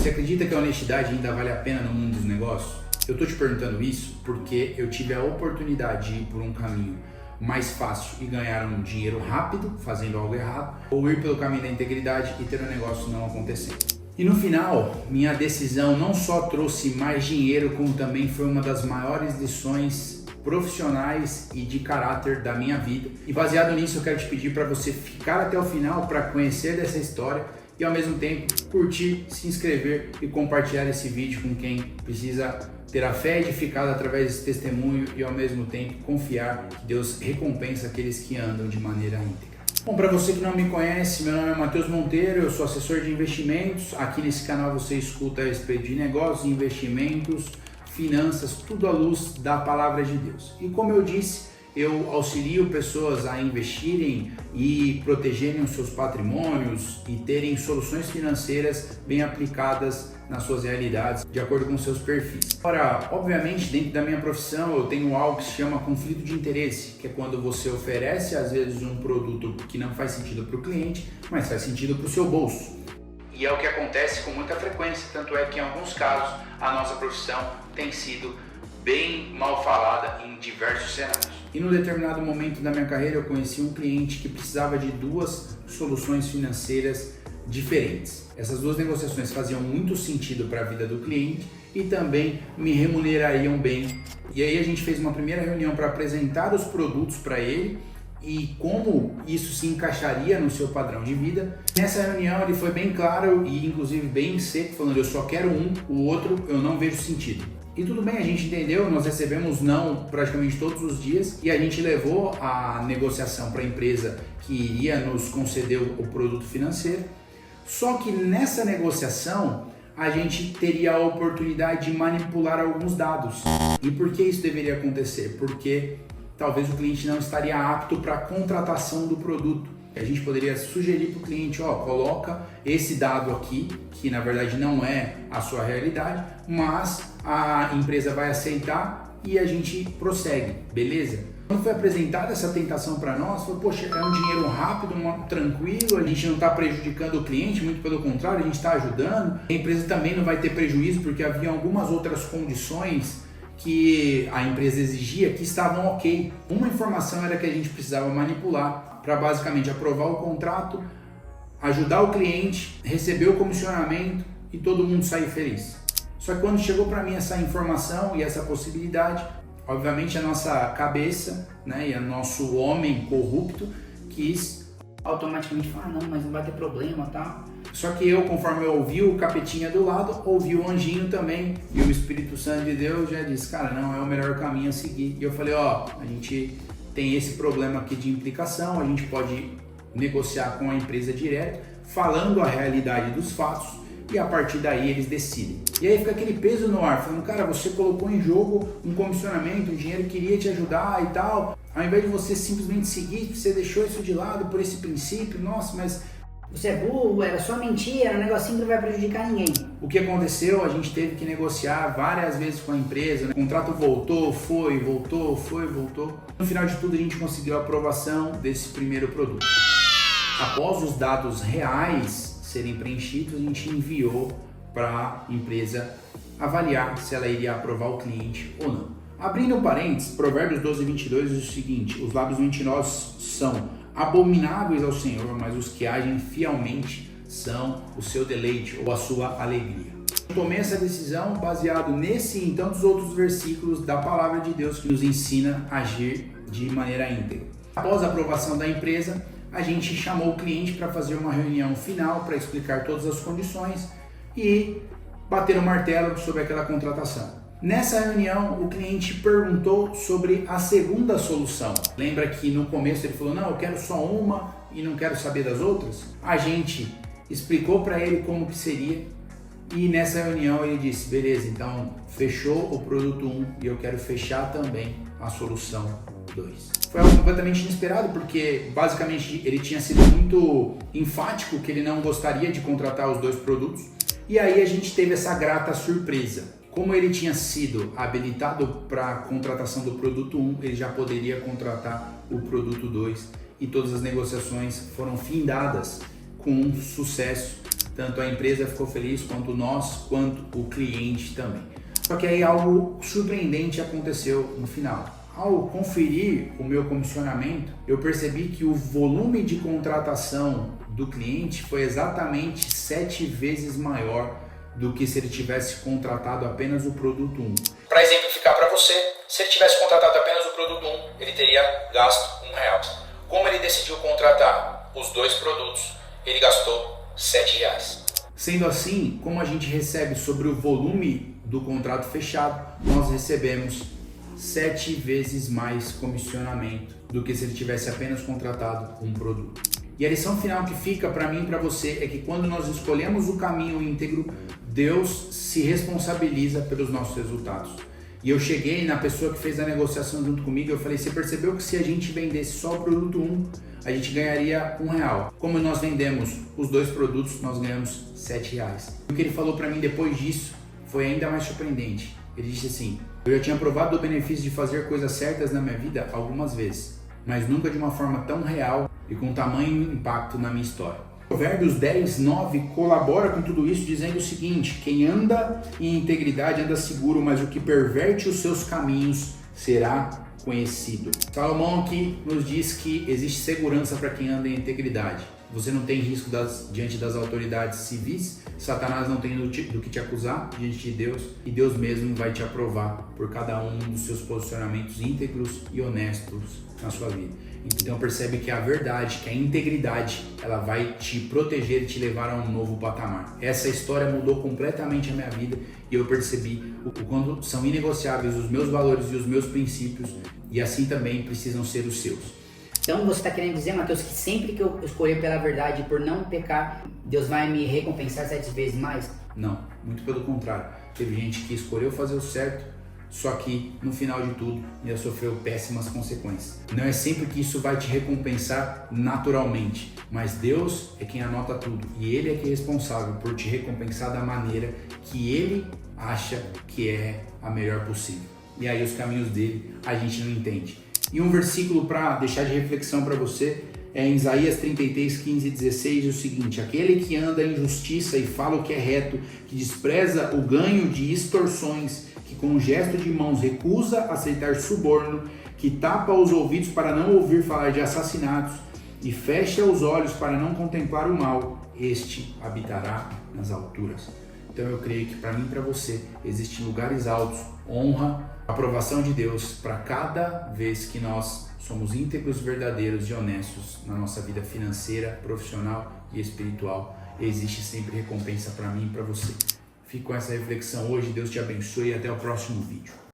Você acredita que a honestidade ainda vale a pena no mundo dos negócios? Eu estou te perguntando isso porque eu tive a oportunidade de ir por um caminho mais fácil e ganhar um dinheiro rápido fazendo algo errado, ou ir pelo caminho da integridade e ter um negócio não acontecendo. E no final, minha decisão não só trouxe mais dinheiro, como também foi uma das maiores lições profissionais e de caráter da minha vida. E baseado nisso, eu quero te pedir para você ficar até o final para conhecer dessa história e ao mesmo tempo curtir, se inscrever e compartilhar esse vídeo com quem precisa ter a fé edificada através desse testemunho e ao mesmo tempo confiar que Deus recompensa aqueles que andam de maneira íntegra. Bom, para você que não me conhece, meu nome é Matheus Monteiro, eu sou assessor de investimentos. Aqui nesse canal você escuta a respeito de negócios, investimentos, finanças, tudo à luz da palavra de Deus. E como eu disse, eu auxilio pessoas a investirem e protegerem os seus patrimônios e terem soluções financeiras bem aplicadas nas suas realidades, de acordo com seus perfis. Agora, obviamente, dentro da minha profissão, eu tenho algo que se chama conflito de interesse, que é quando você oferece, às vezes, um produto que não faz sentido para o cliente, mas faz sentido para o seu bolso. E é o que acontece com muita frequência, tanto é que em alguns casos a nossa profissão tem sido bem mal falada em diversos cenários. E num determinado momento da minha carreira eu conheci um cliente que precisava de duas soluções financeiras diferentes. Essas duas negociações faziam muito sentido para a vida do cliente e também me remunerariam bem. E aí a gente fez uma primeira reunião para apresentar os produtos para ele e como isso se encaixaria no seu padrão de vida. Nessa reunião ele foi bem claro e inclusive bem seco, falando: eu só quero um, o outro eu não vejo sentido. E tudo bem, a gente entendeu, nós recebemos não praticamente todos os dias e a gente levou a negociação para a empresa que iria nos conceder o produto financeiro. Só que nessa negociação a gente teria a oportunidade de manipular alguns dados. E por que isso deveria acontecer? Porque talvez o cliente não estaria apto para a contratação do produto. A gente poderia sugerir para o cliente: coloca esse dado aqui, que na verdade não é a sua realidade, mas a empresa vai aceitar e a gente prossegue, beleza? Quando foi apresentada essa tentação para nós, foi: poxa, é um dinheiro rápido, tranquilo, a gente não está prejudicando o cliente, muito pelo contrário, a gente está ajudando. A empresa também não vai ter prejuízo, porque havia algumas outras condições que a empresa exigia que estavam ok. Uma informação era que a gente precisava manipular para basicamente aprovar o contrato, ajudar o cliente, receber o comissionamento e todo mundo sair feliz. Só que quando chegou para mim essa informação e essa possibilidade, obviamente a nossa cabeça, e o nosso homem corrupto quis automaticamente falar: não, mas não vai ter problema, tá? Só que eu, conforme eu ouvi o capetinha do lado, ouvi o anjinho também, e o Espírito Santo de Deus já disse: cara, não é o melhor caminho a seguir. E eu falei: a gente tem esse problema aqui de implicação, a gente pode negociar com a empresa direto, falando a realidade dos fatos, e a partir daí eles decidem. E aí fica aquele peso no ar, falando: cara, você colocou em jogo um comissionamento, um dinheiro que iria te ajudar e tal, ao invés de você simplesmente seguir, você deixou isso de lado por esse princípio. Nossa, mas você é burro, era só mentira, era um negocinho que não vai prejudicar ninguém. O que aconteceu? A gente teve que negociar várias vezes com a empresa, O contrato voltou, voltou. No final de tudo a gente conseguiu a aprovação desse primeiro produto. Após os dados reais serem preenchidos, a gente enviou para a empresa avaliar se ela iria aprovar o cliente ou não. Abrindo parênteses, Provérbios 12:22 diz o seguinte: os lábios mentirosos são abomináveis ao Senhor, mas os que agem fielmente são o seu deleite ou a sua alegria. Eu tomei essa decisão baseado nesse e em tantos outros versículos da palavra de Deus que nos ensina a agir de maneira íntegra. Após a aprovação da empresa, a gente chamou o cliente para fazer uma reunião final para explicar todas as condições e bater o martelo sobre aquela contratação. Nessa reunião, o cliente perguntou sobre a segunda solução. Lembra que no começo ele falou: não, eu quero só uma e não quero saber das outras? A gente explicou para ele como que seria e nessa reunião ele disse: beleza, então fechou o produto 1 e eu quero fechar também a solução 2. Foi algo completamente inesperado, porque basicamente ele tinha sido muito enfático que ele não gostaria de contratar os dois produtos, e aí a gente teve essa grata surpresa. Como ele tinha sido habilitado para a contratação do produto 1, ele já poderia contratar o produto 2 e todas as negociações foram findadas com sucesso. Tanto a empresa ficou feliz, quanto nós, quanto o cliente também. Só que aí algo surpreendente aconteceu no final. Ao conferir o meu comissionamento, eu percebi que o volume de contratação do cliente foi exatamente 7 vezes maior do que se ele tivesse contratado apenas o produto 1. Para exemplificar para você, se ele tivesse contratado apenas o produto 1, ele teria gasto R$1. Como ele decidiu contratar os 2 produtos, ele gastou R$7. Sendo assim, como a gente recebe sobre o volume do contrato fechado, nós recebemos 7 vezes mais comissionamento do que se ele tivesse apenas contratado um produto. E a lição final que fica para mim e para você é que quando nós escolhemos o caminho íntegro, Deus se responsabiliza pelos nossos resultados. E eu cheguei na pessoa que fez a negociação junto comigo, eu falei, você percebeu que se a gente vendesse só o produto 1, a gente ganharia R$1. Como nós vendemos os 2 produtos, nós ganhamos R$7. O que ele falou para mim depois disso foi ainda mais surpreendente. Ele disse assim, eu já tinha provado o benefício de fazer coisas certas na minha vida algumas vezes, mas nunca de uma forma tão real e com tamanho impacto na minha história. Provérbios 10:9 colabora com tudo isso, dizendo o seguinte, quem anda em integridade anda seguro, mas o que perverte os seus caminhos será conhecido. Salomão aqui nos diz que existe segurança para quem anda em integridade. Você não tem risco diante das autoridades civis, Satanás não tem do que te acusar diante de Deus e Deus mesmo vai te aprovar por cada um dos seus posicionamentos íntegros e honestos na sua vida. Então percebe que a verdade, que a integridade, ela vai te proteger e te levar a um novo patamar. Essa história mudou completamente a minha vida e eu percebi o quanto são inegociáveis os meus valores e os meus princípios e assim também precisam ser os seus. Então você está querendo dizer, Mateus, que sempre que eu escolher pela verdade e por não pecar, Deus vai me recompensar 7 vezes mais? Não, muito pelo contrário. Teve gente que escolheu fazer o certo, só que no final de tudo ainda sofreu péssimas consequências. Não é sempre que isso vai te recompensar naturalmente, mas Deus é quem anota tudo e Ele é que é responsável por te recompensar da maneira que Ele acha que é a melhor possível. E aí os caminhos dele a gente não entende. E um versículo para deixar de reflexão para você é em Isaías 33:15-16, o seguinte, aquele que anda em justiça e fala o que é reto, que despreza o ganho de extorsões, que com um gesto de mãos recusa aceitar suborno, que tapa os ouvidos para não ouvir falar de assassinatos e fecha os olhos para não contemplar o mal, este habitará nas alturas. Então eu creio que para mim e para você existem lugares altos, honra, aprovação de Deus para cada vez que nós somos íntegros, verdadeiros e honestos na nossa vida financeira, profissional e espiritual. Existe sempre recompensa para mim e para você. Fico com essa reflexão hoje, Deus te abençoe e até o próximo vídeo.